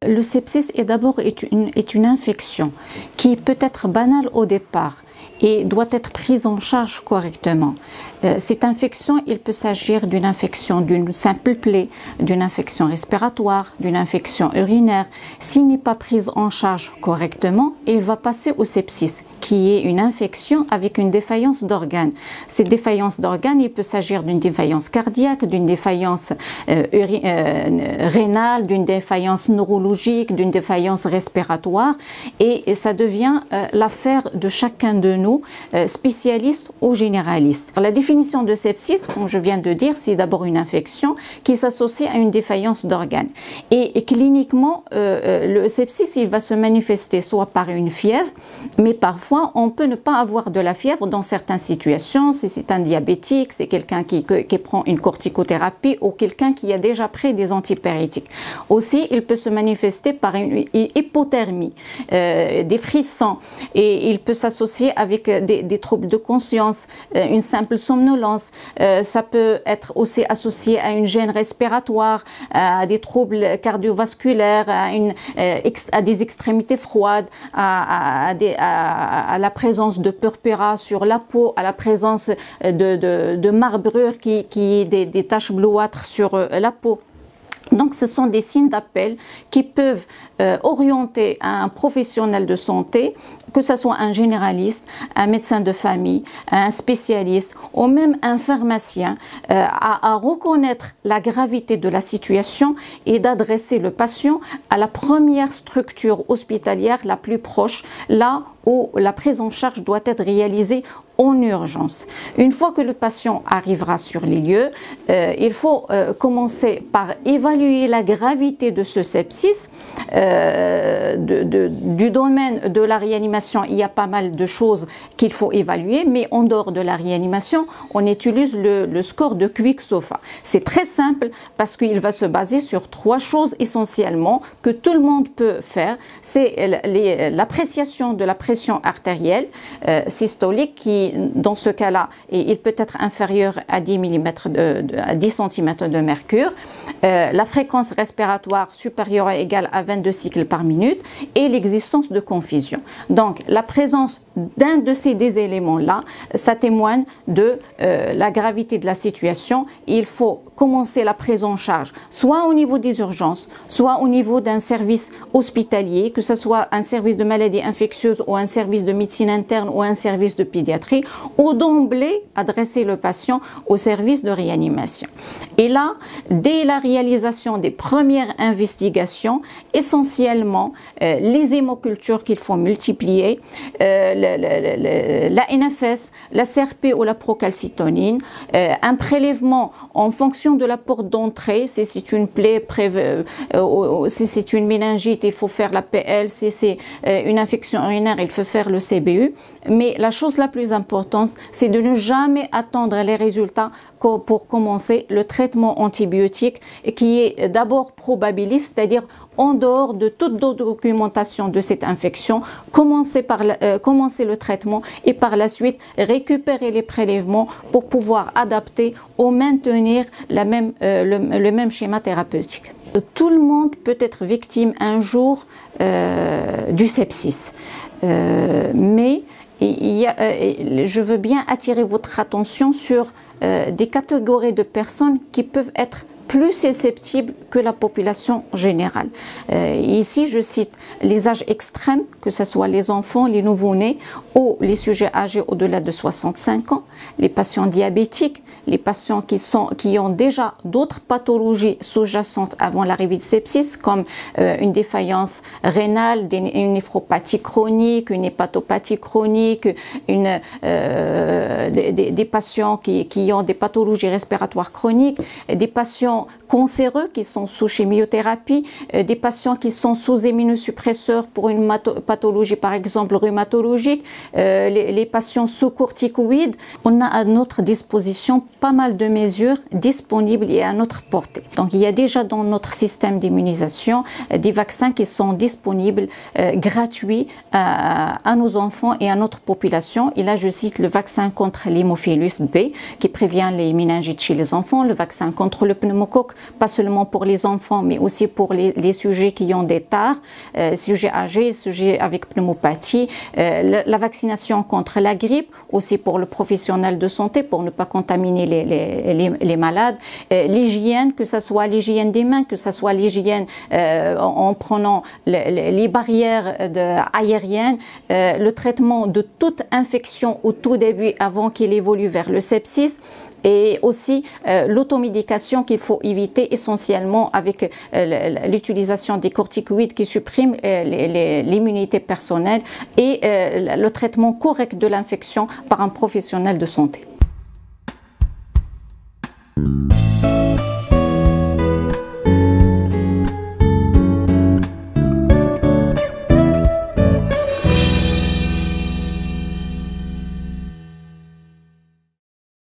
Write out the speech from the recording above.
Le sepsis est d'abord une infection qui peut être banale au départ et doit être prise en charge correctement. Cette infection, il peut s'agir d'une infection d'une simple plaie, d'une infection respiratoire, d'une infection urinaire. S'il n'est pas prise en charge correctement, il va passer au sepsis, qui est une infection avec une défaillance d'organes. Cette défaillance d'organes, il peut s'agir d'une défaillance cardiaque, d'une défaillance rénale, d'une défaillance neurologique, d'une défaillance respiratoire, et ça devient l'affaire de chacun de nous, spécialistes ou généralistes. La définition de sepsis, comme je viens de dire, c'est d'abord une infection qui s'associe à une défaillance d'organes. Et cliniquement, le sepsis, il va se manifester soit par une fièvre, mais parfois on peut ne pas avoir de la fièvre dans certaines situations. Si c'est un diabétique, c'est quelqu'un qui prend une corticothérapie ou quelqu'un qui a déjà pris des antipyrétiques. Aussi, il peut se manifester par une hypothermie, des frissons, et il peut s'associer avec des troubles de conscience, une simple somnolence. Ça peut être aussi associé à une gêne respiratoire, à des troubles cardiovasculaires, à des extrémités froides, à la présence de purpura sur la peau, à la présence de marbrures des taches bleuâtres sur la peau. Donc, ce sont des signes d'appel qui peuvent orienter un professionnel de santé, que ce soit un généraliste, un médecin de famille, un spécialiste ou même un pharmacien, à reconnaître la gravité de la situation et d'adresser le patient à la première structure hospitalière la plus proche, là où la prise en charge doit être réalisée en urgence. Une fois que le patient arrivera sur les lieux, il faut commencer par évaluer la gravité de ce sepsis. Du domaine de la réanimation, il y a pas mal de choses qu'il faut évaluer, mais en dehors de la réanimation, on utilise le score de Quick-SOFA. C'est très simple parce qu'il va se baser sur 3 choses essentiellement que tout le monde peut faire. C'est l'appréciation de la pression artérielle systolique qui, dans ce cas-là, il peut être inférieur à 10 cm de mercure, la fréquence respiratoire supérieure ou égale à 22 cycles par minute et l'existence de confusion. Donc, la présence d'un de ces éléments-là, ça témoigne de la gravité de la situation. Il faut commencer la prise en charge, soit au niveau des urgences, soit au niveau d'un service hospitalier, que ce soit un service de maladies infectieuses ou un service de médecine interne ou un service de pédiatrie, ou d'emblée adresser le patient au service de réanimation. Et là, dès la réalisation des premières investigations, essentiellement les hémocultures qu'il faut multiplier, la NFS, la CRP ou la procalcitonine, un prélèvement en fonction de la porte d'entrée, si c'est une plaie, si c'est une méningite, il faut faire la PL, si c'est une infection urinaire, il faut faire le CBU. Mais la chose la plus importante, c'est de ne jamais attendre les résultats pour commencer le traitement antibiotique qui est d'abord probabiliste, c'est-à-dire en dehors de toute documentation de cette infection, commencer le traitement et par la suite récupérer les prélèvements pour pouvoir adapter ou maintenir le même schéma thérapeutique. Tout le monde peut être victime un jour du sepsis, mais je veux bien attirer votre attention sur des catégories de personnes qui peuvent être plus susceptibles que la population générale. Ici, je cite les âges extrêmes, que ce soit les enfants, les nouveau-nés ou les sujets âgés au-delà de 65 ans, les patients diabétiques, les patients qui ont déjà d'autres pathologies sous-jacentes avant l'arrivée de sepsis, comme une défaillance rénale, une néphropathie chronique, une hépatopathie chronique, des patients qui ont des pathologies respiratoires chroniques, des patients cancéreux qui sont sous chimiothérapie, des patients qui sont sous immunosuppresseurs pour une pathologie par exemple rhumatologique, les patients sous corticoïdes. On a à notre disposition pas mal de mesures disponibles et à notre portée. Donc il y a déjà dans notre système d'immunisation des vaccins qui sont disponibles gratuits à nos enfants et à notre population. Et là je cite le vaccin contre l'hémophilus B qui prévient les méningites chez les enfants, le vaccin contre le pneumocoque méningocoque, pas seulement pour les enfants, mais aussi pour les sujets qui ont des tares, sujets âgés, sujets avec pneumopathie, la vaccination contre la grippe, aussi pour le professionnel de santé, pour ne pas contaminer les malades, l'hygiène, que ce soit l'hygiène des mains, que ce soit l'hygiène en prenant les barrières aériennes, le traitement de toute infection au tout début avant qu'il évolue vers le sepsis, et aussi l'automédication qu'il faut éviter essentiellement avec l'utilisation des corticoïdes qui suppriment l'immunité personnelle, et le traitement correct de l'infection par un professionnel de santé.